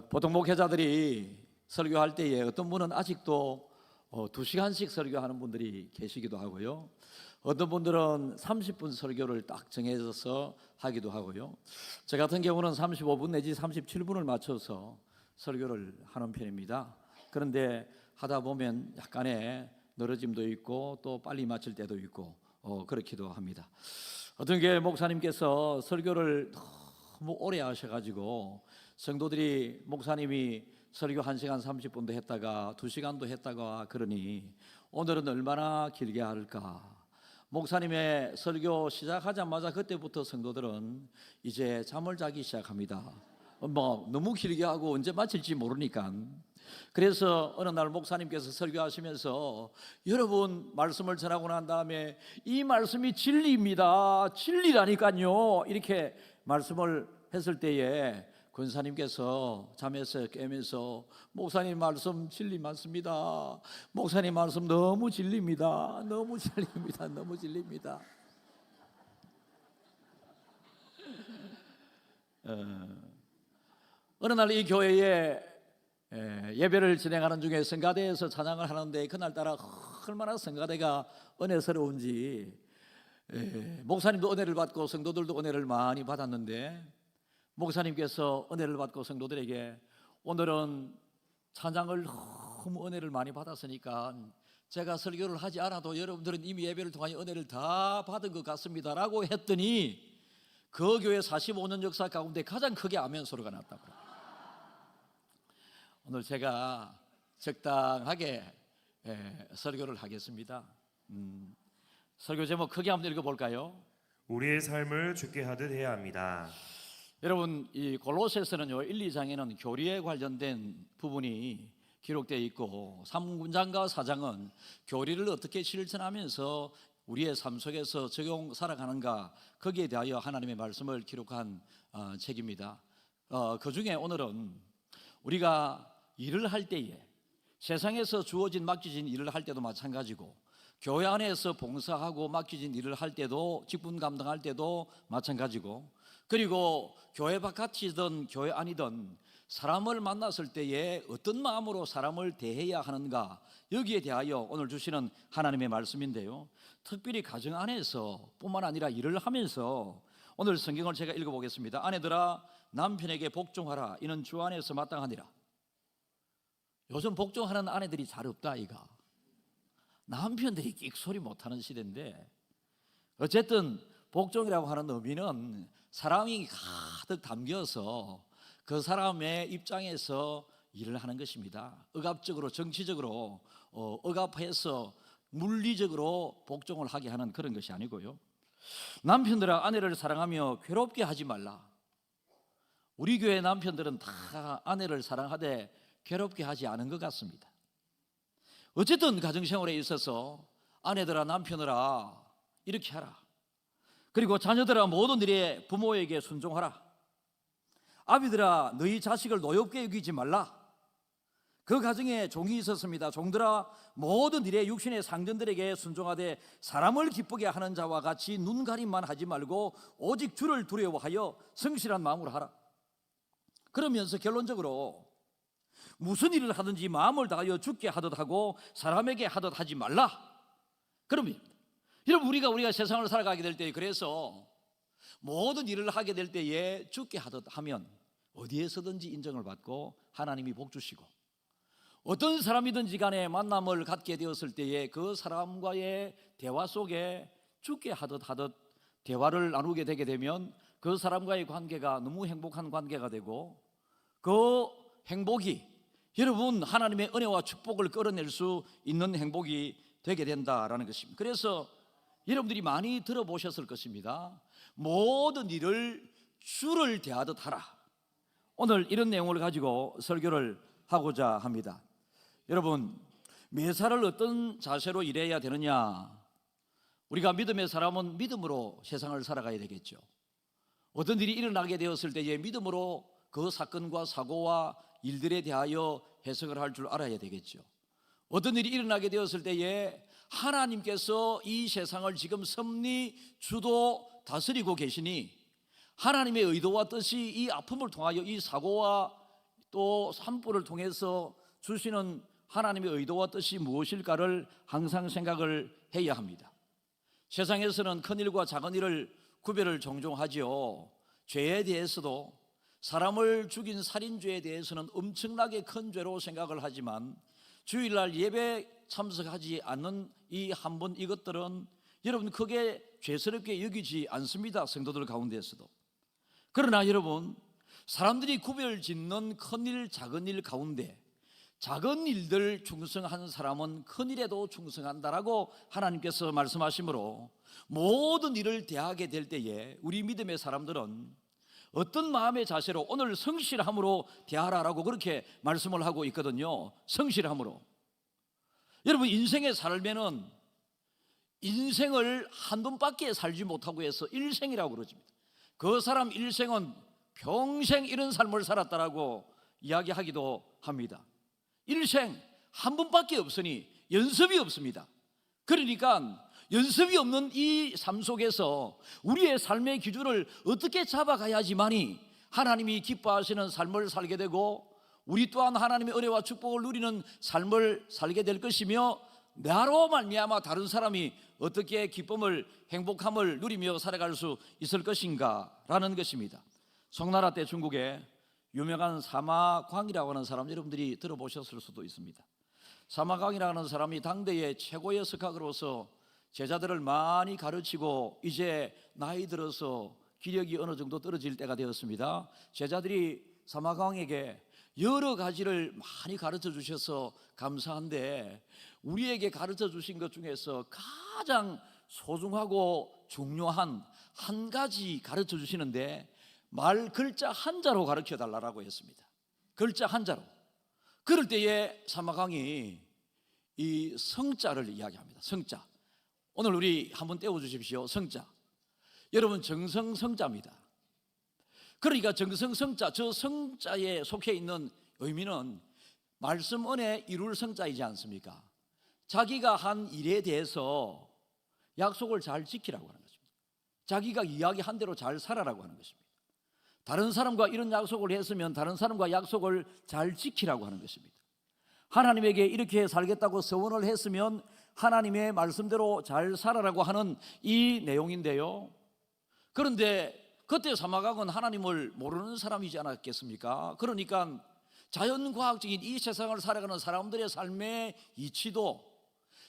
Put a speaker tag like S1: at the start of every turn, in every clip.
S1: 보통 목회자들이 설교할 때에 어떤 분은 아직도 2시간씩 설교하는 분들이 계시기도 하고요. 어떤 분들은 30분 설교를 딱 정해져서 하기도 하고요. 저 같은 경우는 35분 내지 37분을 맞춰서 설교를 하는 편입니다. 그런데 하다 보면 약간의 늘어짐도 있고 또 빨리 마칠 때도 있고 그렇기도 합니다. 어떤 교회 목사님께서 설교를 너무 오래 하셔가지고 성도들이 목사님이 설교 1시간 30분도 했다가 2시간도 했다가 그러니 오늘은 얼마나 길게 할까. 목사님의 설교 시작하자마자 그때부터 성도들은 이제 잠을 자기 시작합니다. 너무 길게 하고 언제 마칠지 모르니까. 그래서 어느 날 목사님께서 설교하시면서 여러분 말씀을 전하고 난 다음에 이 말씀이 진리입니다, 진리라니까요, 이렇게 말씀을 했을 때에 권사님께서 잠에서 깨면서 목사님 말씀 진리 많습니다, 목사님 말씀 너무 진리입니다, 너무 진리입니다, 너무 진리입니다. 어느 날 이 교회에 예배를 진행하는 중에 성가대에서 찬양을 하는데 그날따라 얼마나 성가대가 은혜스러운지, 목사님도 은혜를 받고 성도들도 은혜를 많이 받았는데 목사님께서 은혜를 받고 성도들에게 오늘은 찬양을 너무 은혜를 많이 받았으니까 제가 설교를 하지 않아도 여러분들은 이미 예배를 통하여 은혜를 다 받은 것 같습니다 라고 했더니 그 교회 45년 역사 가운데 가장 크게 아멘 소리가 났다고. 오늘 제가 적당하게 설교를 하겠습니다. 설교 제목 크게 한번 읽어볼까요?
S2: 우리의 삶을 주께 하듯 해야 합니다.
S1: 여러분, 이 골로새서는요 1, 2장에는 교리에 관련된 부분이 기록되어 있고 3장과 4장은 교리를 어떻게 실천하면서 우리의 삶 속에서 적용 살아가는가, 거기에 대하여 하나님의 말씀을 기록한 책입니다. 그 중에 오늘은 우리가 일을 할 때에, 세상에서 주어진 맡겨진 일을 할 때도 마찬가지고 교회 안에서 봉사하고 맡겨진 일을 할 때도, 직분 감당할 때도 마찬가지고, 그리고 교회 바깥이든 교회 안이든 사람을 만났을 때에 어떤 마음으로 사람을 대해야 하는가, 여기에 대하여 오늘 주시는 하나님의 말씀인데요, 특별히 가정 안에서 뿐만 아니라 일을 하면서 오늘 성경을 제가 읽어보겠습니다. 아내들아 남편에게 복종하라, 이는 주 안에서 마땅하니라. 요즘 복종하는 아내들이 잘 없다 아이가. 남편들이 끽소리 못하는 시대인데, 어쨌든 복종이라고 하는 의미는 사랑이 가득 담겨서 그 사람의 입장에서 일을 하는 것입니다. 억압적으로, 정치적으로 억압해서 물리적으로 복종을 하게 하는 그런 것이 아니고요. 남편들아 아내를 사랑하며 괴롭게 하지 말라. 우리 교회 남편들은 다 아내를 사랑하되 괴롭게 하지 않은 것 같습니다. 어쨌든 가정생활에 있어서 아내들아 남편들아 이렇게 하라. 그리고 자녀들아 모든 일에 부모에게 순종하라. 아비들아 너희 자식을 노엽게 여기지 말라. 그 가정에 종이 있었습니다. 종들아 모든 일에 육신의 상전들에게 순종하되 사람을 기쁘게 하는 자와 같이 눈가림만 하지 말고 오직 주를 두려워하여 성실한 마음으로 하라. 그러면서 결론적으로 무슨 일을 하든지 마음을 다하여 주께 하듯 하고 사람에게 하듯 하지 말라. 그러면 여러분, 우리가 세상을 살아가게 될 때, 그래서 모든 일을 하게 될 때에 주께 하듯 하면 어디에서든지 인정을 받고 하나님이 복 주시고, 어떤 사람이든지 간에 만남을 갖게 되었을 때에 그 사람과의 대화 속에 주께 하듯 대화를 나누게 되게 되면 그 사람과의 관계가 너무 행복한 관계가 되고, 그 행복이 여러분 하나님의 은혜와 축복을 끌어낼 수 있는 행복이 되게 된다라는 것입니다. 그래서 여러분들이 많이 들어보셨을 것입니다. 모든 일을 주를 대하듯 하라. 오늘 이런 내용을 가지고 설교를 하고자 합니다. 여러분, 매사를 어떤 자세로 일해야 되느냐? 우리가 믿음의 사람은 믿음으로 세상을 살아가야 되겠죠. 어떤 일이 일어나게 되었을 때에 믿음으로 그 사건과 사고와 일들에 대하여 해석을 할 줄 알아야 되겠죠. 어떤 일이 일어나게 되었을 때에 하나님께서 이 세상을 지금 섭리, 주도, 다스리고 계시니 하나님의 의도와 뜻이 이 아픔을 통하여 이 사고와 또 산불을 통해서 주시는 하나님의 의도와 뜻이 무엇일까를 항상 생각을 해야 합니다. 세상에서는 큰일과 작은 일을 구별을 종종 하지요. 죄에 대해서도 사람을 죽인 살인죄에 대해서는 엄청나게 큰 죄로 생각을 하지만 주일날 예배 참석하지 않는 이 한 번 이것들은 여러분 크게 죄스럽게 여기지 않습니다. 성도들 가운데에서도. 그러나 여러분, 사람들이 구별 짓는 큰일 작은 일 가운데 작은 일들 충성하는 사람은 큰 일에도 충성한다라고 하나님께서 말씀하시므로 모든 일을 대하게 될 때에 우리 믿음의 사람들은 어떤 마음의 자세로 오늘 성실함으로 대하라라고 그렇게 말씀을 하고 있거든요. 성실함으로. 여러분, 인생의 삶에는 인생을 한 번밖에 살지 못하고 해서 일생이라고 그러집니다. 그 사람 일생은 평생 이런 삶을 살았다라고 이야기하기도 합니다. 일생 한 번밖에 없으니 연습이 없습니다. 그러니까 연습이 없는 이 삶 속에서 우리의 삶의 기준을 어떻게 잡아가야지만이 하나님이 기뻐하시는 삶을 살게 되고 우리 또한 하나님의 은혜와 축복을 누리는 삶을 살게 될 것이며 나로 말미암아 다른 사람이 어떻게 기쁨을 행복함을 누리며 살아갈 수 있을 것인가라는 것입니다. 송나라 때 중국에 유명한 사마광이라고 하는 사람 여러분들이 들어보셨을 수도 있습니다. 사마광이라고 하는 사람이 당대의 최고의 석학으로서 제자들을 많이 가르치고 이제 나이 들어서 기력이 어느 정도 떨어질 때가 되었습니다. 제자들이 사마광에게 여러 가지를 많이 가르쳐 주셔서 감사한데 우리에게 가르쳐 주신 것 중에서 가장 소중하고 중요한 한 가지 가르쳐 주시는데 말 글자 한자로 가르쳐 달라고 했습니다. 글자 한자로. 그럴 때에 사마광이 이 성자를 이야기합니다. 성자. 오늘 우리 한번 떼어 주십시오. 성자. 여러분, 정성성자입니다. 그러니까 정성성자, 저 성자에 속해 있는 의미는 말씀 은혜 이룰 성자이지 않습니까? 자기가 한 일에 대해서 약속을 잘 지키라고 하는 것입니다. 자기가 이야기한 대로 잘 살아라고 하는 것입니다. 다른 사람과 이런 약속을 했으면 다른 사람과 약속을 잘 지키라고 하는 것입니다. 하나님에게 이렇게 살겠다고 서원을 했으면 하나님의 말씀대로 잘 살아라고 하는 이 내용인데요. 그런데 그때 사마광은 하나님을 모르는 사람이지 않았겠습니까? 그러니까 자연과학적인 이 세상을 살아가는 사람들의 삶의 이치도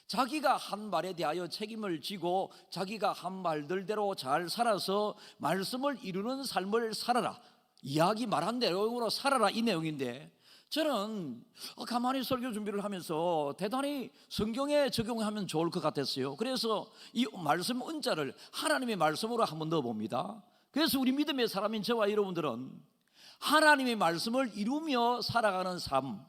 S1: 자기가 한 말에 대하여 책임을 지고 자기가 한 말들대로 잘 살아서 말씀을 이루는 삶을 살아라, 이야기 말한 내용으로 살아라, 이 내용인데 저는 가만히 설교 준비를 하면서 대단히 성경에 적용하면 좋을 것 같았어요. 그래서 이 말씀 은자를 하나님의 말씀으로 한번 넣어봅니다. 그래서 우리 믿음의 사람인 저와 여러분들은 하나님의 말씀을 이루며 살아가는 삶,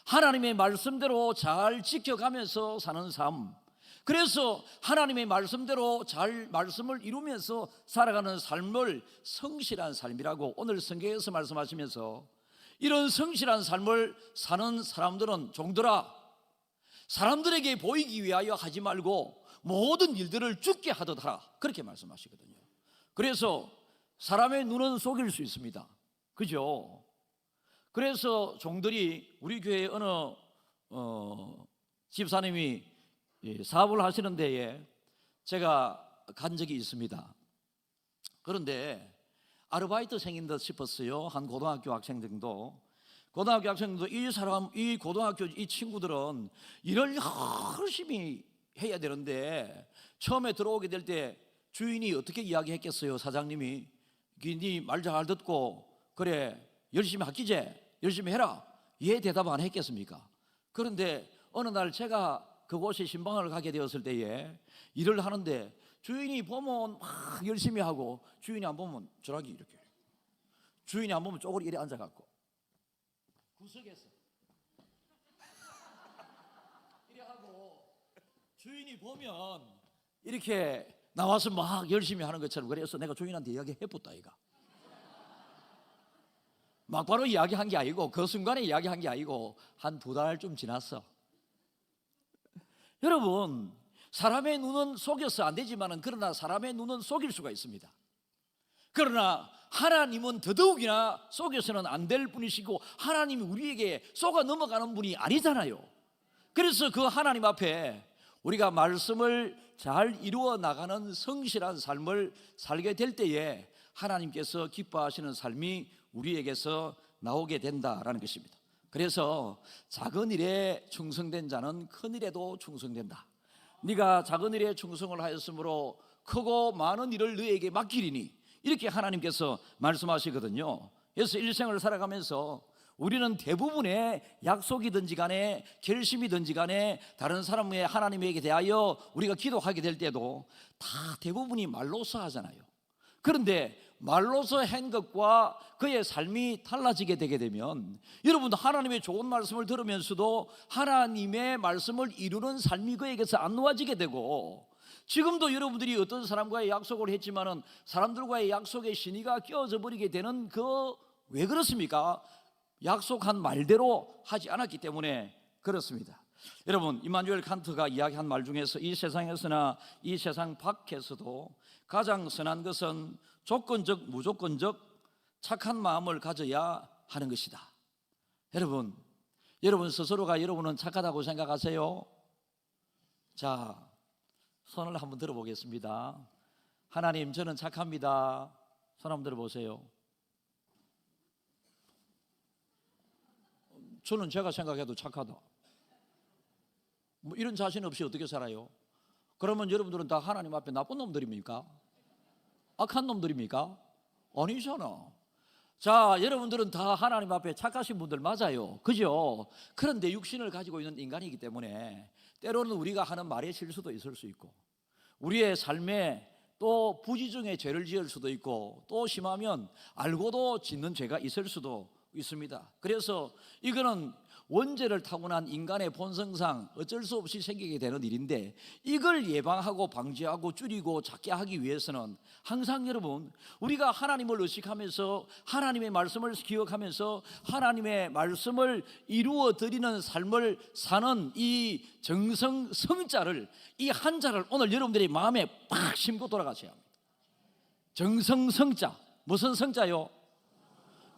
S1: 하나님의 말씀대로 잘 지켜가면서 사는 삶, 그래서 하나님의 말씀대로 잘 말씀을 이루면서 살아가는 삶을 성실한 삶이라고 오늘 성경에서 말씀하시면서 이런 성실한 삶을 사는 사람들은 종들아, 사람들에게 보이기 위하여 하지 말고 모든 일들을 죽게 하듯 하라, 그렇게 말씀하시거든요. 그래서 사람의 눈은 속일 수 있습니다. 그죠? 그래서 종들이 우리 교회 어느 집사님이 사업을 하시는 데에 제가 간 적이 있습니다. 그런데 아르바이트생인 듯 싶었어요. 한 고등학교 학생들도. 고등학교 학생들도 이 고등학교 이 친구들은 일을 열심히 해야 되는데 처음에 들어오게 될 때 주인이 어떻게 이야기했겠어요? 사장님이 네 말 잘 듣고 그래 열심히 학기제 열심히 해라, 예 대답 안 했겠습니까? 그런데 어느 날 제가 그곳에 신방을 가게 되었을 때에 일을 하는데 주인이 보면 막 열심히 하고 주인이 안 보면 저라기 이렇게, 주인이 안 보면 쪼그리 이래 앉아갖고 구석에서 이래 하고 주인이 보면 이렇게 나와서 막 열심히 하는 것처럼. 그래서 내가 주인한테 이야기해봤다 이가. 막바로 이야기한 게 아니고 그 순간에 이야기한 게 아니고 한 2달쯤 지났어. 여러분, 사람의 눈은 속여서 안 되지만은 그러나 사람의 눈은 속일 수가 있습니다. 그러나 하나님은 더더욱이나 속여서는 안 될 분이시고 하나님이 우리에게 쏘가 넘어가는 분이 아니잖아요. 그래서 그 하나님 앞에 우리가 말씀을 잘 이루어 나가는 성실한 삶을 살게 될 때에 하나님께서 기뻐하시는 삶이 우리에게서 나오게 된다라는 것입니다. 그래서 작은 일에 충성된 자는 큰 일에도 충성된다. 네가 작은 일에 충성을 하였으므로 크고 많은 일을 너에게 맡기리니, 이렇게 하나님께서 말씀하시거든요. 그래서 일생을 살아가면서 우리는 대부분의 약속이든지 간에 결심이든지 간에 다른 사람의 하나님에게 대하여 우리가 기도하게 될 때도 다 대부분이 말로서 하잖아요. 그런데 말로서 한 것과 그의 삶이 달라지게 되게 되면 여러분도 하나님의 좋은 말씀을 들으면서도 하나님의 말씀을 이루는 삶이 그에게서 안 놓아지게 되고, 지금도 여러분들이 어떤 사람과의 약속을 했지만은 사람들과의 약속에 신의가 끼어져 버리게 되는 그 왜 그렇습니까? 약속한 말대로 하지 않았기 때문에 그렇습니다. 여러분, 이마누엘 칸트가 이야기한 말 중에서 이 세상에서나 이 세상 밖에서도 가장 선한 것은 조건적, 무조건적 착한 마음을 가져야 하는 것이다. 여러분 스스로가 여러분은 착하다고 생각하세요? 자, 손을 한번 들어보겠습니다. 하나님, 저는 착합니다. 손 한번 들어보세요. 저는 제가 생각해도 착하다. 뭐 이런 자신 없이 어떻게 살아요? 그러면 여러분들은 다 하나님 앞에 나쁜 놈들입니까? 악한 놈들입니까? 아니잖아. 자, 여러분들은 다 하나님 앞에 착하신 분들 맞아요. 그죠? 그런데 육신을 가지고 있는 인간이기 때문에 때로는 우리가 하는 말의 실수도 있을 수 있고, 우리의 삶에 또 부지중에 죄를 지을 수도 있고, 또 심하면 알고도 짓는 죄가 있을 수도 있습니다. 그래서 이거는 원죄를 타고난 인간의 본성상 어쩔 수 없이 생기게 되는 일인데, 이걸 예방하고 방지하고 줄이고 작게 하기 위해서는 항상 여러분, 우리가 하나님을 의식하면서 하나님의 말씀을 기억하면서 하나님의 말씀을 이루어 드리는 삶을 사는 이 정성 성자를, 이 한자를 오늘 여러분들이 마음에 팍 심고 돌아가셔야 합니다. 정성 성자, 무슨 성자요?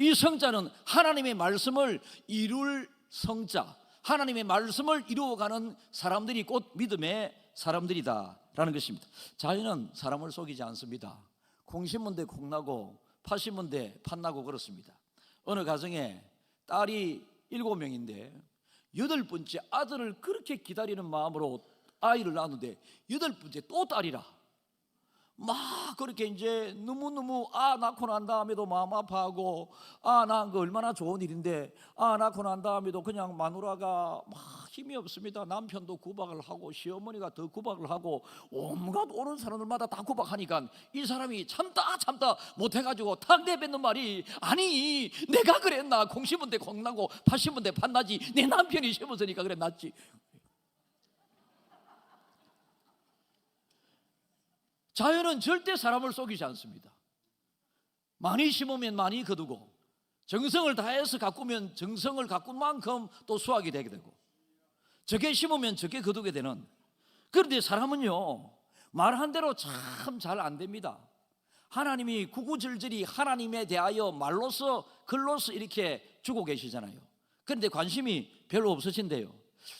S1: 이 성자는 하나님의 말씀을 이룰 성자, 하나님의 말씀을 이루어가는 사람들이 곧 믿음의 사람들이다라는 것입니다. 자연은 사람을 속이지 않습니다. 콩 심은 데 콩 나고 팥 심은 데 팥 나고 그렇습니다. 어느 가정에 딸이 7명인데 8번째 아들을 그렇게 기다리는 마음으로 아이를 낳았는데 8번째 또 딸이라 막 그렇게 이제 너무너무 낳고 난 다음에도 마음 아파하고 낳은 거 얼마나 좋은 일인데 낳고 난 다음에도 그냥 마누라가 막 힘이 없습니다. 남편도 구박을 하고 시어머니가 더 구박을 하고 온갖 오는 사람들마다 다 구박하니까 이 사람이 참다 못해가지고 탁 내뱉는 말이, 아니 내가 그랬나? 콩 심은 데 콩 나고 팥 심은 데 팥 나지, 내 남편이 심었으니까 그래 낫지. 자연은 절대 사람을 속이지 않습니다. 많이 심으면 많이 거두고, 정성을 다해서 가꾸면 정성을 가꾼 만큼 또 수확이 되게 되고, 적게 심으면 적게 거두게 되는. 그런데 사람은요, 말한 대로 참 잘 안 됩니다. 하나님이 구구절절히 하나님에 대하여 말로서 글로서 이렇게 주고 계시잖아요. 그런데 관심이 별로 없으신데요.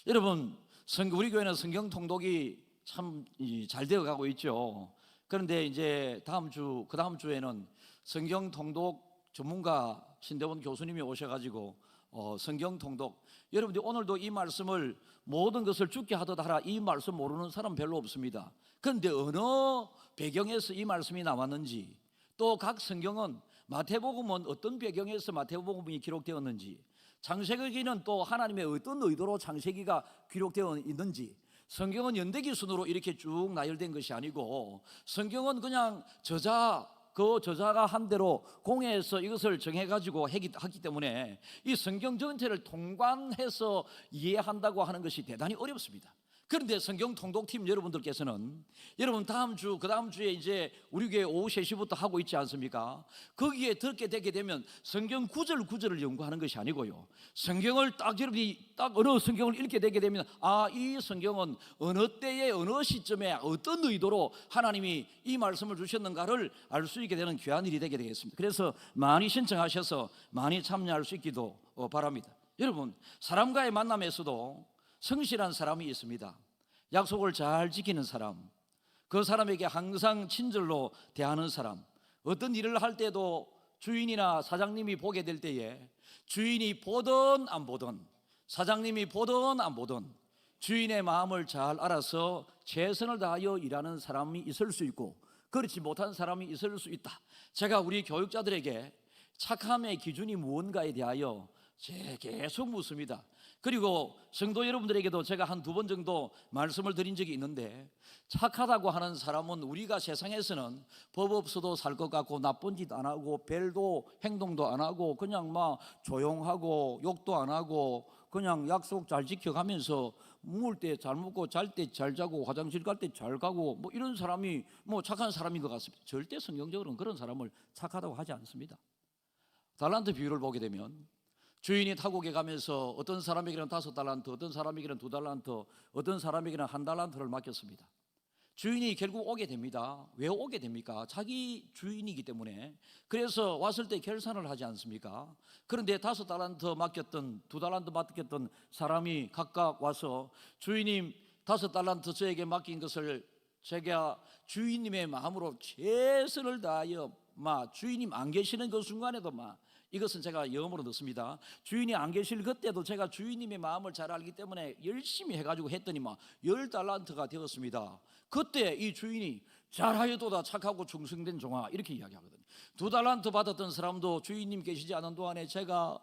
S1: 여러분, 우리 교회는 성경 통독이 참 잘 되어 가고 있죠. 그런데 이제 그 다음 주에는 성경 통독 전문가 신대원 교수님이 오셔가지고 성경 통독, 여러분들 오늘도 이 말씀을 모든 것을 죽게 하듯 하라, 이 말씀 모르는 사람 별로 없습니다. 그런데 어느 배경에서 이 말씀이 나왔는지, 또 각 성경은 마태복음은 어떤 배경에서 마태복음이 기록되었는지, 창세기는 또 하나님의 어떤 의도로 창세기가 기록되어 있는지, 성경은 연대기 순으로 이렇게 쭉 나열된 것이 아니고 성경은 그냥 저자가 한 대로 공회에서 이것을 정해가지고 하기 때문에 이 성경 전체를 통관해서 이해한다고 하는 것이 대단히 어렵습니다. 그런데 성경 통독팀 여러분들께서는 여러분 다음 주, 그 다음 주에 이제 우리 교회 오후 3시부터 하고 있지 않습니까? 거기에 듣게 되게 되면 성경 구절 구절을 연구하는 것이 아니고요, 성경을 딱 여러분이 딱 어느 성경을 읽게 되게 되면 이 성경은 어느 때에 어느 시점에 어떤 의도로 하나님이 이 말씀을 주셨는가를 알 수 있게 되는 귀한 일이 되게 되겠습니다. 그래서 많이 신청하셔서 많이 참여할 수 있기도 바랍니다. 여러분, 사람과의 만남에서도 성실한 사람이 있습니다. 약속을 잘 지키는 사람, 그 사람에게 항상 친절로 대하는 사람, 어떤 일을 할 때도 주인이나 사장님이 보게 될 때에 주인이 보든 안 보든, 사장님이 보든 안 보든 주인의 마음을 잘 알아서 최선을 다하여 일하는 사람이 있을 수 있고, 그렇지 못한 사람이 있을 수 있다. 제가 우리 교육자들에게 착함의 기준이 무언가에 대하여 계속 묻습니다. 그리고 성도 여러분들에게도 제가 한 2번 정도 말씀을 드린 적이 있는데, 착하다고 하는 사람은 우리가 세상에서는 법 없어도 살 것 같고, 나쁜 짓 안 하고, 별도 행동도 안 하고, 그냥 막 조용하고 욕도 안 하고, 그냥 약속 잘 지켜가면서 먹을 때 잘 먹고 잘 때 잘 자고 화장실 갈 때 잘 가고, 뭐 이런 사람이 뭐 착한 사람인 것 같습니다. 절대 성경적으로는 그런 사람을 착하다고 하지 않습니다. 달란트 비유를 보게 되면 주인이 타국에 가면서 어떤 사람에게는 5달란트, 어떤 사람에게는 2달란트, 어떤 사람에게는 1달란트를 맡겼습니다. 주인이 결국 오게 됩니다. 왜 오게 됩니까? 자기 주인이기 때문에. 그래서 왔을 때 결산을 하지 않습니까? 그런데 5달란트 맡겼던, 2달란트 맡겼던 사람이 각각 와서 주인님 5달란트 저에게 맡긴 것을 제가 주인님의 마음으로 최선을 다하여 주인님 안 계시는 그 순간에도 이것은 제가 영어로 넣습니다. 주인이 안 계실 그때도 제가 주인님의 마음을 잘 알기 때문에 열심히 해가지고 했더니 10달란트가 되었습니다. 그때 이 주인이 잘하여도다 착하고 충성된 종아, 이렇게 이야기하거든요. 2달란트 받았던 사람도 주인님 계시지 않은 동안에 제가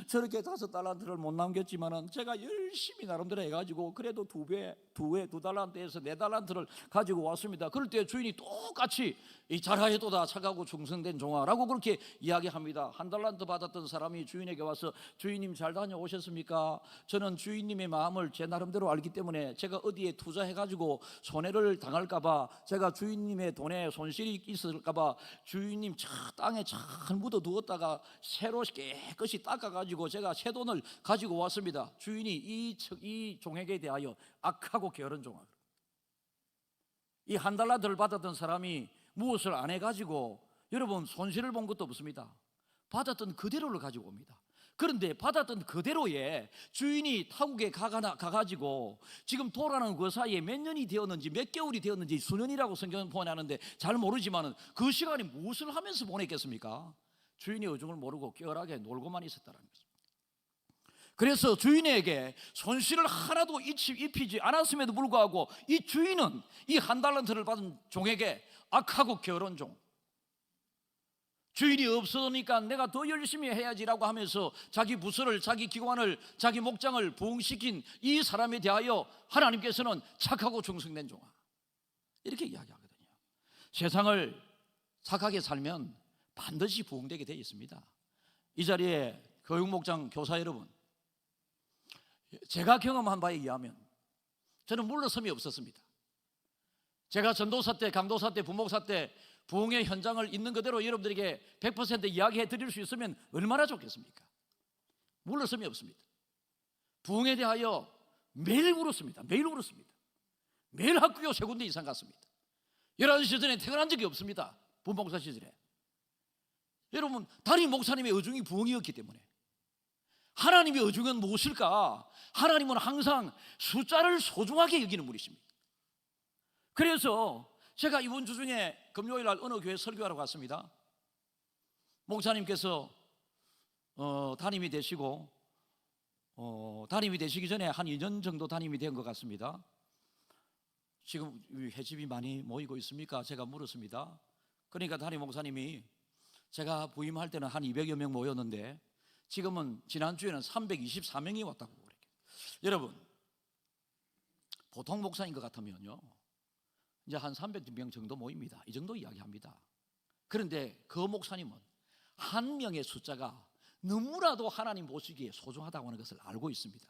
S1: 저렇게 5달란트를 못 남겼지만은 제가 열심히 나름대로 해가지고 그래도 2달란트에서 4달란트를 가지고 왔습니다. 그럴 때 주인이 똑같이 이 잘하여도다 착하고 충성된 종아라고 그렇게 이야기합니다. 1달란트 받았던 사람이 주인에게 와서 주인님 잘 다녀오셨습니까? 저는 주인님의 마음을 제 나름대로 알기 때문에 제가 어디에 투자해가지고 손해를 당할까봐, 제가 주인님의 돈에 손실이 있을까봐 주인님 땅에 잘 묻어두었다가 새로 깨끗이 닦아가지고 제가 새 돈을 가지고 왔습니다. 주인이 이 종에게 대하여 악하고 게으른 종아, 이 1달란트를 받았던 사람이 무엇을 안 해가지고 여러분 손실을 본 것도 없습니다. 받았던 그대로를 가지고 옵니다. 그런데 받았던 그대로에 주인이 타국에 가가지고 지금 돌아가는 그 사이에 몇 년이 되었는지, 몇 개월이 되었는지, 수년이라고 성경은 보내는데 잘 모르지만 그 시간이 무엇을 하면서 보냈겠습니까? 주인이 어중을 모르고 깨어나게 놀고만 있었다는 것입니다. 그래서 주인에게 손실을 하나도 입히지 않았음에도 불구하고 이 주인은 이 1달란트를 받은 종에게 악하고 게으른 종, 주인이 없어지니까 내가 더 열심히 해야지라고 하면서 자기 부서를, 자기 기관을, 자기 목장을 부흥시킨 이 사람에 대하여 하나님께서는 착하고 충성된 종아, 이렇게 이야기하거든요. 세상을 착하게 살면 반드시 부흥되게 되어 있습니다. 이 자리에 교육목장 교사 여러분, 제가 경험한 바에 의하면 저는 물러섬이 없었습니다. 제가 전도사 때, 강도사 때, 부목사 때 부흥의 현장을 있는 그대로 여러분들에게 100% 이야기해 드릴 수 있으면 얼마나 좋겠습니까? 물러섬이 없습니다. 부흥에 대하여 매일 울었습니다. 매일 울었습니다. 매일 학교 3군데 이상 갔습니다. 11시 전에 퇴근한 적이 없습니다. 부목사 시절에. 여러분, 담임 목사님의 의중이 부흥이었기 때문에. 하나님의 의중은 무엇일까? 하나님은 항상 숫자를 소중하게 여기는 분이십니다. 그래서 제가 이번 주 중에 금요일 날 어느 교회 설교하러 갔습니다. 목사님께서 담임이 되시고 담임이 되시기 전에 한 2년 정도 담임이 된 것 같습니다. 지금 회집이 많이 모이고 있습니까? 제가 물었습니다. 그러니까 담임 목사님이 제가 부임할 때는 한 200여 명 모였는데 지금은 지난주에는 324명이 왔다고 그래요. 여러분, 보통 목사인 것 같으면요 이제 한 300명 정도 모입니다. 이 정도 이야기합니다. 그런데 그 목사님은 한 명의 숫자가 너무나도 하나님 보시기에 소중하다고 하는 것을 알고 있습니다.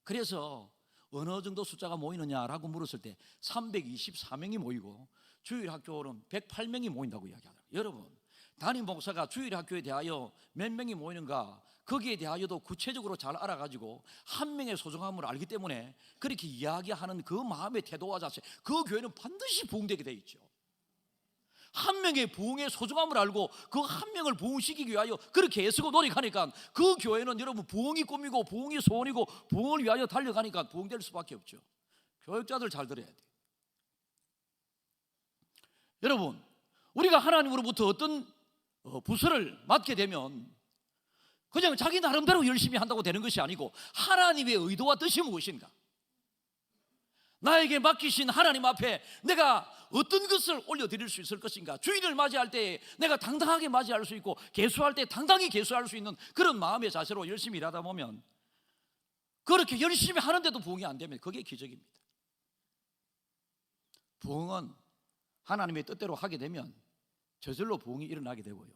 S1: 그래서 어느 정도 숫자가 모이느냐라고 물었을 때 324명이 모이고 주일학교는 108명이 모인다고 이야기하더라고요. 여러분, 담임 목사가 주일학교에 대하여 몇 명이 모이는가 거기에 대하여도 구체적으로 잘 알아가지고 한 명의 소중함을 알기 때문에 그렇게 이야기하는 그 마음의 태도와 자세, 그 교회는 반드시 부흥되게 돼 있죠. 한 명의 부흥의 소중함을 알고 그 한 명을 부흥시키기 위하여 그렇게 애쓰고 노력하니까 그 교회는 여러분 부흥이 꿈이고 부흥이 소원이고 부흥을 위하여 달려가니까 부흥될 수밖에 없죠. 교육자들 잘 들어야 돼요. 여러분, 우리가 하나님으로부터 어떤 부서를 맡게 되면 그냥 자기 나름대로 열심히 한다고 되는 것이 아니고 하나님의 의도와 뜻이 무엇인가, 나에게 맡기신 하나님 앞에 내가 어떤 것을 올려드릴 수 있을 것인가, 주인을 맞이할 때 내가 당당하게 맞이할 수 있고 계수할 때 당당히 계수할 수 있는 그런 마음의 자세로 열심히 일하다 보면, 그렇게 열심히 하는데도 부흥이 안 되면 그게 기적입니다. 부흥은 하나님의 뜻대로 하게 되면 저절로 부흥이 일어나게 되고요,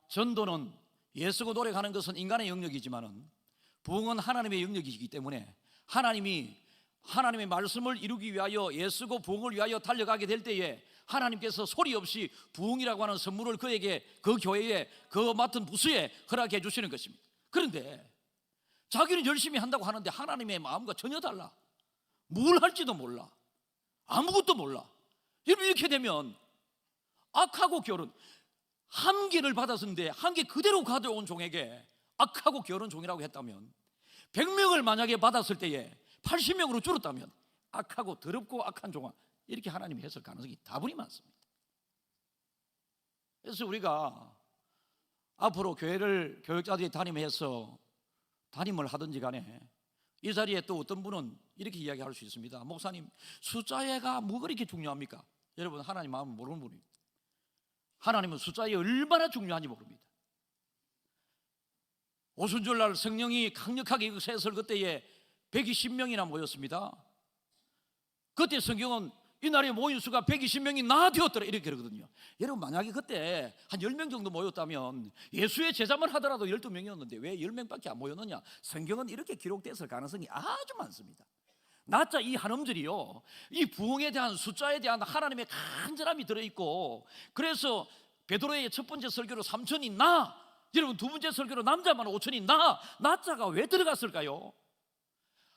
S1: 전도는 애쓰고 노력하는 것은 인간의 영역이지만은 부흥은 하나님의 영역이기 때문에 하나님의 말씀을 이루기 위하여 애쓰고 부흥을 위하여 달려가게 될 때에 하나님께서 소리 없이 부흥이라고 하는 선물을 그에게, 그 교회에, 그 맡은 부서에 허락해 주시는 것입니다. 그런데 자기는 열심히 한다고 하는데 하나님의 마음과 전혀 달라. 뭘 할지도 몰라. 아무것도 몰라. 이렇게 되면 악하고 게으른, 한계를 받았는데 한계 그대로 가져온 종에게 악하고 게으른 종이라고 했다면, 100명을 만약에 받았을 때에 80명으로 줄었다면 악하고 더럽고 악한 종아, 이렇게 하나님이 해설 가능성이 다분히 많습니다. 그래서 우리가 앞으로 교회를 교육자들이 담임을 하든지 간에 이 자리에 또 어떤 분은 이렇게 이야기할 수 있습니다. 목사님, 숫자가 뭐가 그렇게 중요합니까? 여러분, 하나님 마음을 모르는 분입니다. 하나님은 숫자에 얼마나 중요한지 모릅니다. 오순절날 성령이 강력하게 역사했을 그때에 120명이나 모였습니다. 그때 성경은 이날에 모인 수가 120명이 나 되었더라 이렇게 그러거든요. 여러분, 만약에 그때 한 10명 정도 모였다면 예수의 제자만 하더라도 12명이었는데 왜 10명밖에 안 모였느냐? 성경은 이렇게 기록됐을 가능성이 아주 많습니다. 나자 이 한 음절이요, 이 부흥에 대한 숫자에 대한 하나님의 간절함이 들어있고, 그래서 베드로의 첫 번째 설교로 3천이 나, 여러분 두 번째 설교로 남자만 5천이 나자가 왜 들어갔을까요?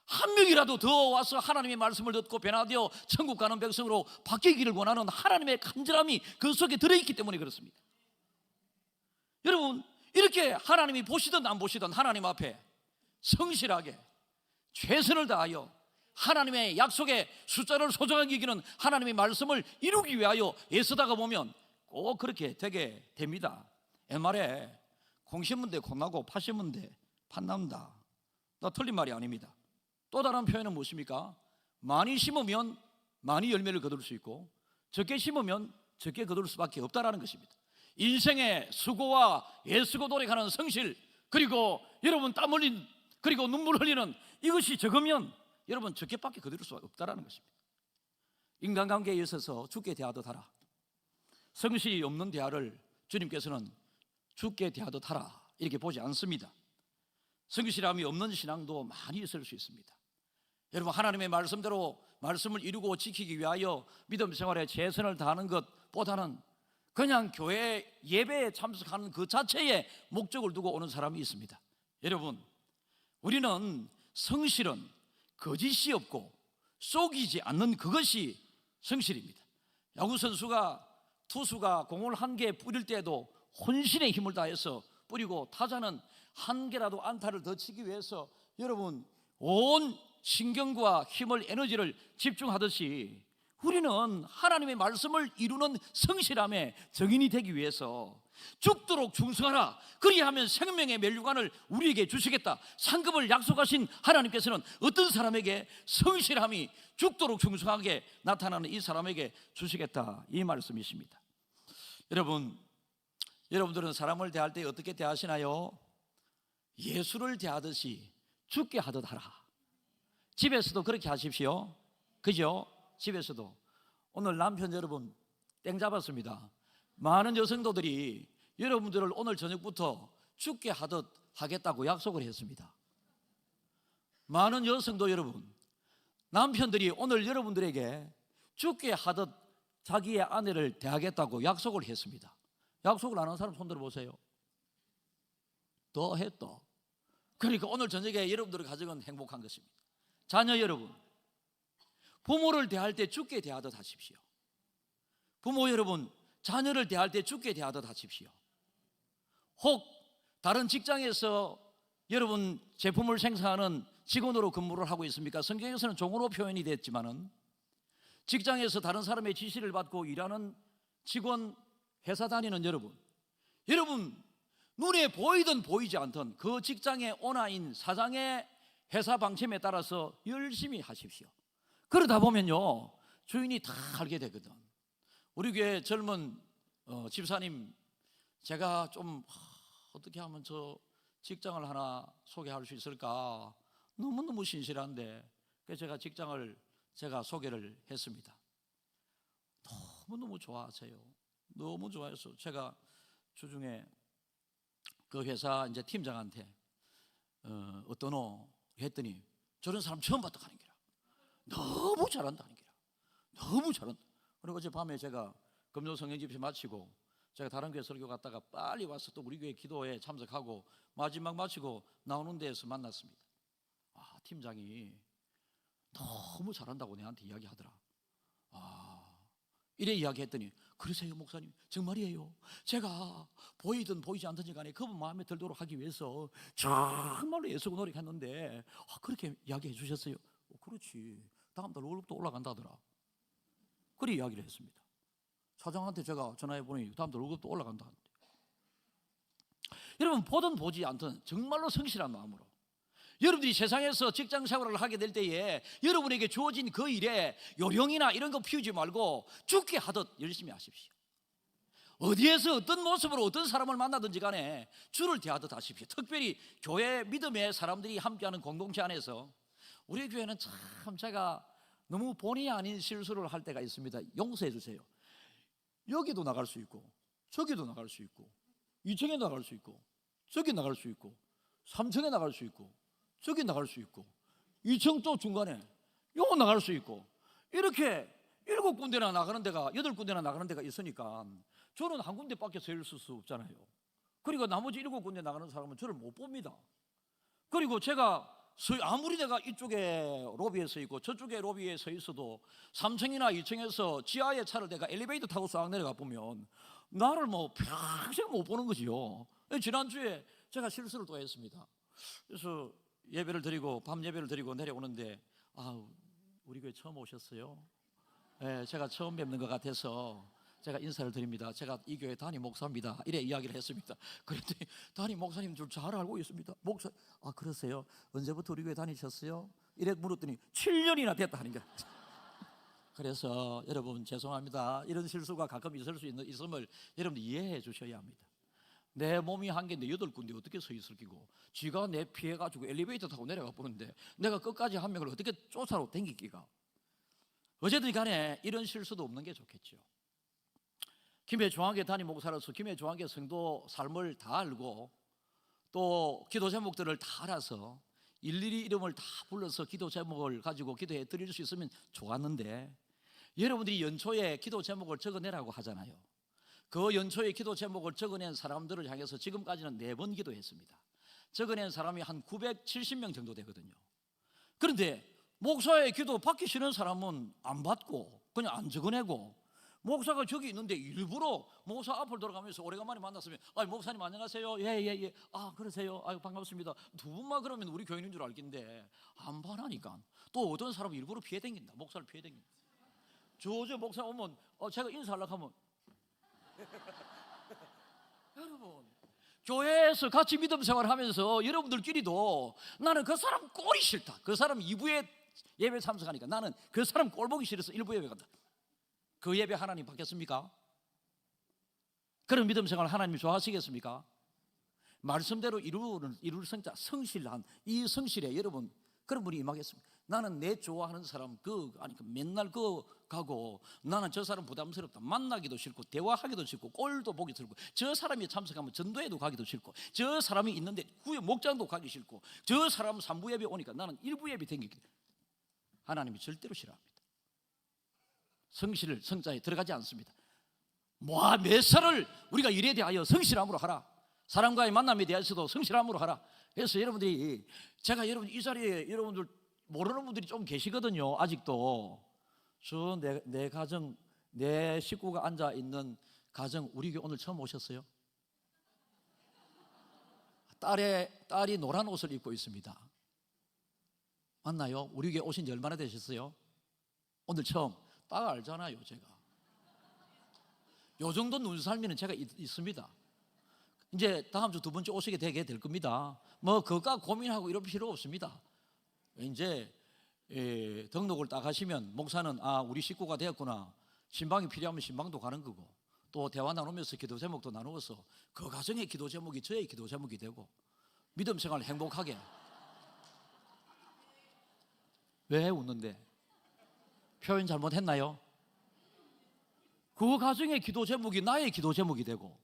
S1: 한 명이라도 더 와서 하나님의 말씀을 듣고 변화되어 천국 가는 백성으로 바뀌기를 원하는 하나님의 간절함이 그 속에 들어있기 때문에 그렇습니다. 여러분, 이렇게 하나님이 보시든 안 보시든 하나님 앞에 성실하게 최선을 다하여 하나님의 약속의 숫자를 소중하게 여기는 하나님의 말씀을 이루기 위하여 애쓰다가 보면 꼭 그렇게 되게 됩니다. 옛말에 콩 심은 데 콩나고 팥 심은 데 팥 남다. 나 틀린 말이 아닙니다. 또 다른 표현은 무엇입니까? 많이 심으면 많이 열매를 거둘 수 있고 적게 심으면 적게 거둘 수밖에 없다라는 것입니다. 인생의 수고와 애쓰고 노력하는 성실, 그리고 여러분 땀 흘린, 그리고 눈물 흘리는 이것이 적으면 여러분 적게밖에 거둘 수 없다라는 것입니다. 인간관계에 있어서 죽게 대하듯 하라. 성실이 없는 대화를 주님께서는 죽게 대하듯 하라 이렇게 보지 않습니다. 성실함이 없는 신앙도 많이 있을 수 있습니다. 여러분, 하나님의 말씀대로 말씀을 이루고 지키기 위하여 믿음 생활에 최선을 다하는 것보다는 그냥 교회 예배에 참석하는 그 자체에 목적을 두고 오는 사람이 있습니다. 여러분, 우리는 성실은 거짓이 없고 속이지 않는 그것이 성실입니다. 야구선수가 투수가 공을 한 개 뿌릴 때도 혼신의 힘을 다해서 뿌리고, 타자는 한 개라도 안타를 더 치기 위해서 여러분 온 신경과 힘을, 에너지를 집중하듯이 우리는 하나님의 말씀을 이루는 성실함의 증인이 되기 위해서 죽도록 충성하라, 그리하면 생명의 멸류관을 우리에게 주시겠다, 상급을 약속하신 하나님께서는 어떤 사람에게 성실함이 죽도록 충성하게 나타나는 이 사람에게 주시겠다, 이 말씀이십니다. 여러분들은 사람을 대할 때 어떻게 대하시나요? 예수를 대하듯이 죽게 하듯 하라. 집에서도 그렇게 하십시오. 그죠? 집에서도. 오늘 남편 여러분 땡 잡았습니다. 많은 여성도들이 여러분들을 오늘 저녁부터 죽게 하듯 하겠다고 약속을 했습니다. 많은 여성도 여러분 남편들이 오늘 여러분들에게 죽게 하듯 자기의 아내를 대하겠다고 약속을 했습니다. 약속을 안 한 사람 손 들어보세요. 더 했다. 그러니까 오늘 저녁에 여러분들의 가정은 행복한 것입니다. 자녀 여러분, 부모를 대할 때 죽게 대하듯 하십시오. 부모 여러분, 자녀를 대할 때 죽게 대하듯 하십시오. 혹 다른 직장에서 여러분 제품을 생산하는 직원으로 근무를 하고 있습니까? 성경에서는 종으로 표현이 됐지만은 직장에서 다른 사람의 지시를 받고 일하는 직원, 회사 다니는 여러분, 눈에 보이든 보이지 않든 그 직장의 오너인 사장의 회사 방침에 따라서 열심히 하십시오. 그러다 보면요, 주인이 다 알게 되거든. 우리 교회 젊은 집사님, 제가 좀 어떻게 하면 저 직장을 하나 소개할 수 있을까 너무너무 신실한데, 그래서 제가 직장을 소개를 했습니다. 너무너무 좋아하세요. 너무 좋아해서 제가 주중에 그 회사 이제 팀장한테 어떠노 했더니 저런 사람 처음 봤다 하는 게라. 너무 잘한다 하는 게라. 너무 잘한다. 그리고 어젯밤에 제가 금요 성령 집회 마치고 제가 다른 교회 설교 갔다가 빨리 와서 또 우리 교회 기도에 참석하고 마지막 마치고 나오는 데에서 만났습니다. 아, 팀장이 너무 잘한다고 내한테 이야기하더라. 이래 이야기했더니, 그러세요 목사님, 정말이에요. 제가 보이든 보이지 않든지 간에 그분 마음에 들도록 하기 위해서 정말로 애쓰고 노력했는데 그렇게 이야기해 주셨어요. 그렇지, 다음 달 월급도 올라간다더라. 그렇게 이야기를 했습니다. 사장한테 제가 전화해 보니 다음 달 월급도 올라간다는데. 여러분, 보든 보지 않든 정말로 성실한 마음으로 여러분들이 세상에서 직장 생활을 하게 될 때에 여러분에게 주어진 그 일에 요령이나 이런 거 피우지 말고 죽게 하듯 열심히 하십시오. 어디에서 어떤 모습으로 어떤 사람을 만나든지 간에 주를 대하듯 하십시오. 특별히 교회 믿음의 사람들이 함께하는 공동체 안에서 우리 교회는 참 제가 너무 본의 아닌 실수를 할 때가 있습니다. 용서해 주세요. 여기도 나갈 수 있고 저기도 나갈 수 있고 2층에 나갈 수 있고 저기 나갈 수 있고 3층에 나갈 수 있고 저기 나갈 수 있고 2층 또 중간에 요거 나갈 수 있고, 이렇게 7군데나 나가는 데가 8군데나 나가는 데가 있으니까 저는 한 군데밖에 서 있을 수 없잖아요. 그리고 나머지 7군데 나가는 사람은 저를 못 봅니다. 그리고 제가 아무리 내가 이쪽에 로비에 서 있고 저쪽에 로비에 서 있어도 3층이나 2층에서 지하에 차를 내가 엘리베이터 타고 싹 내려가 보면 나를 뭐 평생 못 보는 거지요. 지난주에 제가 실수를 또 했습니다. 그래서 예배를 드리고 밤 예배를 드리고 내려오는데, 우리 교회 처음 오셨어요? 네, 제가 처음 뵙는 것 같아서 제가 인사를 드립니다. 제가 이 교회 담임 목사입니다. 이래 이야기를 했습니다. 그랬더니 담임 목사님 줄 잘 알고 있습니다. 목사, 그러세요? 언제부터 우리 교회 다니셨어요? 이래 물었더니 7년이나 됐다 하는 거야. 그래서 여러분 죄송합니다. 이런 실수가 가끔 있음을 여러분 이해해 주셔야 합니다. 내 몸이 한 개인데 8군데 어떻게 서 있을 끼고, 지가 내 피해가지고 엘리베이터 타고 내려가 보는데 내가 끝까지 한 명을 어떻게 쫓아로 댕기기가. 어쨌든 간에 이런 실수도 없는 게 좋겠죠. 김해 중앙교회 담임 목사로서 김해 중앙교회 성도 삶을 다 알고 또 기도 제목들을 다 알아서 일일이 이름을 다 불러서 기도 제목을 가지고 기도해 드릴 수 있으면 좋았는데, 여러분들이 연초에 기도 제목을 적어내라고 하잖아요. 그 연초에 기도 제목을 적어낸 사람들을 향해서 지금까지는 4번 기도했습니다. 적어낸 사람이 한 970명 정도 되거든요. 그런데 목사의 기도 받기 싫은 사람은 안 받고 그냥 안 적어내고, 목사가 저기 있는데 일부러 목사 앞을 돌아가면서 오래간만에 만났으면 목사님 안녕하세요. 예. 그러세요. 반갑습니다. 두 분만 그러면 우리 교인인 줄 알겠는데 안 반하니까 또 어떤 사람은 일부러 피해 댕긴다. 목사를 피해 댕긴다. 저 목사 오면 제가 인사하려고 하면 여러분, 교회에서 같이 믿음 생활하면서 여러분들끼리도 나는 그 사람 꼴이 싫다. 그 사람 2부에 예배 참석하니까 나는 그 사람 꼴 보기 싫어서 1부 예배 간다. 그 예배 하나님 받겠습니까? 그런 믿음 생활 하나님이 좋아하시겠습니까? 말씀대로 이룰 성자, 성실한 이 성실에 여러분 그런 분이 임하겠습니다. 나는 내 좋아하는 사람 맨날 가고 나는 저 사람 부담스럽다. 만나기도 싫고 대화하기도 싫고 꼴도 보기 싫고 저 사람이 참석하면 전도회도 가기도 싫고 저 사람이 있는데 구역 목장도 가기 싫고 저 사람 3부 예배 오니까 나는 1부 예배 댕기기. 하나님이 절대로 싫어합니다. 성실을 성자에 들어가지 않습니다. 몇 살을 우리가 일에 대하여 성실함으로 하라. 사람과의 만남에 대해서도 성실함으로 하라. 그래서 여러분들이 제가 여러분 이 자리에 여러분들 모르는 분들이 좀 계시거든요. 아직도 내 가정, 내 식구가 앉아 있는 가정, 우리 교회 오늘 처음 오셨어요? 딸이 노란 옷을 입고 있습니다. 맞나요? 우리 교회 오신 지 얼마나 되셨어요? 오늘 처음. 딸 알잖아요, 제가. 요 정도 눈살미는 제가 있습니다. 이제 다음 주 두 번째 오시게 되게 될 겁니다. 뭐 그것과 고민하고 이럴 필요 없습니다. 이제 등록을 딱 하시면 목사는 우리 식구가 되었구나. 신방이 필요하면 신방도 가는 거고, 또 대화 나누면서 기도 제목도 나누어서 그 가정의 기도 제목이 저의 기도 제목이 되고, 믿음 생활 행복하게. 왜 웃는데? 표현 잘못했나요? 그 가정의 기도 제목이 나의 기도 제목이 되고,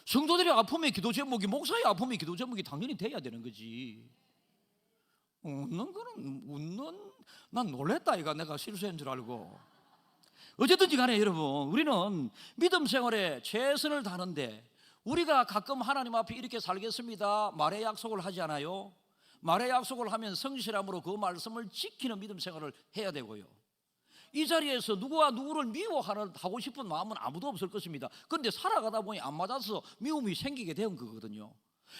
S1: 성도들의 아픔의 기도 제목이 목사의 아픔의 기도 제목이 당연히 돼야 되는 거지. 난 놀랬다 이가 내가 실수한 줄 알고. 어쨌든지 간에 여러분, 우리는 믿음 생활에 최선을 다하는데 우리가 가끔 하나님 앞에 이렇게 살겠습니다 말의 약속을 하지 않아요? 말의 약속을 하면 성실함으로 그 말씀을 지키는 믿음 생활을 해야 되고요. 이 자리에서 누구와 누구를 미워하고 싶은 마음은 아무도 없을 것입니다. 그런데 살아가다 보니 안 맞아서 미움이 생기게 된 거거든요.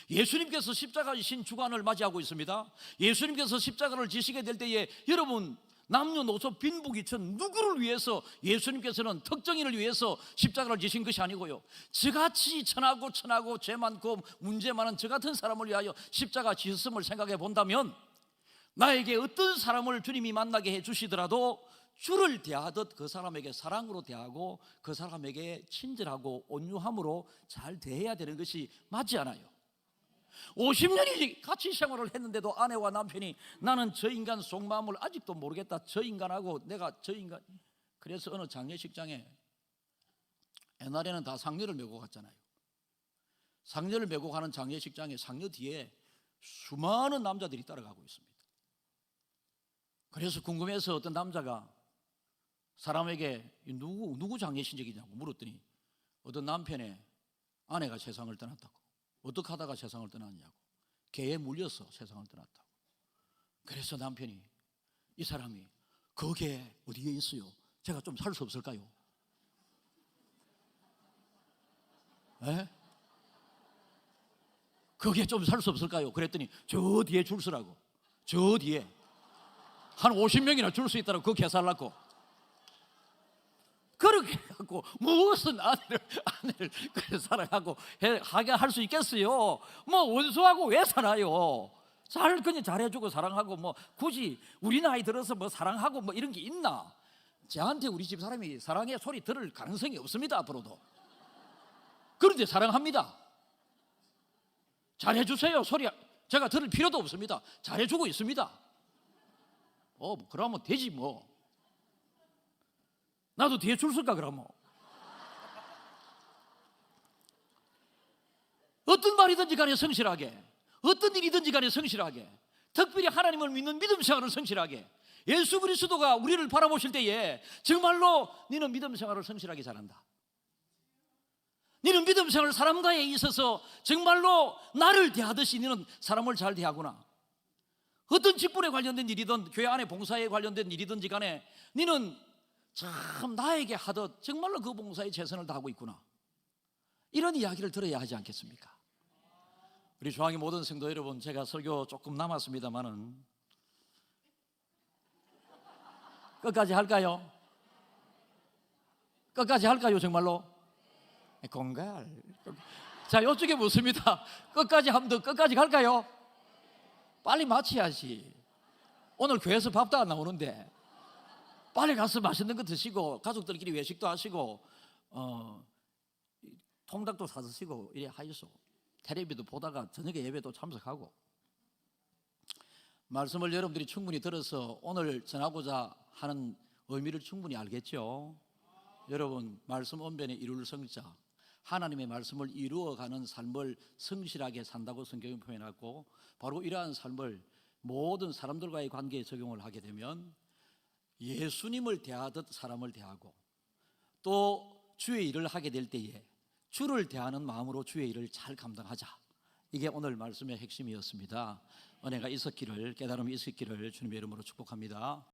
S1: 예수님께서 십자가 지신 주간을 맞이하고 있습니다. 예수님께서 십자가를 지시게 될 때에 여러분 남녀노소 빈부귀천 누구를 위해서 예수님께서는 특정인을 위해서 십자가를 지신 것이 아니고요, 저같이 천하고 죄 많고 문제 많은 저 같은 사람을 위하여 십자가 지셨음을 생각해 본다면, 나에게 어떤 사람을 주님이 만나게 해 주시더라도 주를 대하듯 그 사람에게 사랑으로 대하고 그 사람에게 친절하고 온유함으로 잘 대해야 되는 것이 맞지 않아요? 50년이 같이 생활을 했는데도 아내와 남편이 나는 저 인간 속마음을 아직도 모르겠다, 저 인간하고 내가 저 인간. 그래서 어느 장례식장에, 옛날에는 다 상녀를 메고 갔잖아요. 상녀를 메고 가는 장례식장에 상녀 뒤에 수많은 남자들이 따라가고 있습니다. 그래서 궁금해서 어떤 남자가 사람에게 누구 장례식장이냐고 물었더니 어떤 남편의 아내가 세상을 떠났다고. 어떻게 하다가 세상을 떠났냐고. 개에 물려서 세상을 떠났다고. 그래서 남편이, 이 사람이 그 개 어디에 있어요? 제가 좀 살 수 없을까요? 에? 그 개 좀 살 수 없을까요? 그랬더니 저 뒤에 줄 서라고. 저 뒤에 한 50명이나 줄 수 있다고 그 개 살라고. 그렇게 해갖고 무슨 아내를 그래 사랑하고 하게 할 수 있겠어요? 뭐 원수하고 왜 살아요? 그냥 잘해주고 사랑하고, 뭐 굳이 우리 나이 들어서 뭐 사랑하고 뭐 이런 게 있나? 저한테 우리 집 사람이 사랑의 소리 들을 가능성이 없습니다 앞으로도. 그런데 사랑합니다. 잘해주세요 소리 제가 들을 필요도 없습니다. 잘해주고 있습니다. 그러면 되지 뭐. 나도 뒤에 줄 설까 그러면? 어떤 말이든지 간에 성실하게, 어떤 일이든지 간에 성실하게, 특별히 하나님을 믿는 믿음 생활을 성실하게. 예수 그리스도가 우리를 바라보실 때에 정말로 너는 믿음 생활을 성실하게 잘한다, 너는 믿음 생활 사람과에 있어서 정말로 나를 대하듯이 너는 사람을 잘 대하구나. 어떤 직분에 관련된 일이든 교회 안에 봉사에 관련된 일이든지 간에 너는 참 나에게 하듯 정말로 그 봉사에 최선을 다하고 있구나. 이런 이야기를 들어야 하지 않겠습니까? 우리 중앙의 모든 성도 여러분, 제가 설교 조금 남았습니다만은 끝까지 할까요? 끝까지 할까요 정말로? 공갈. 자, 이쪽에 묻습니다. 끝까지 하면 더 끝까지 갈까요? 빨리 마쳐야지. 오늘 교회에서 밥도 안 나오는데 빨리 가서 맛있는 거 드시고 가족들끼리 외식도 하시고 통닭도 사 드시고 이래 하이소. 텔레비도 보다가 저녁에 예배도 참석하고. 말씀을 여러분들이 충분히 들어서 오늘 전하고자 하는 의미를 충분히 알겠죠? 여러분, 말씀 언변에 이룰 성자, 하나님의 말씀을 이루어가는 삶을 성실하게 산다고 성경이 표현하고, 바로 이러한 삶을 모든 사람들과의 관계에 적용을 하게 되면 예수님을 대하듯 사람을 대하고 또 주의 일을 하게 될 때에 주를 대하는 마음으로 주의 일을 잘 감당하자. 이게 오늘 말씀의 핵심이었습니다. 은혜가 있었기를, 깨달음이 있었기를 주님의 이름으로 축복합니다.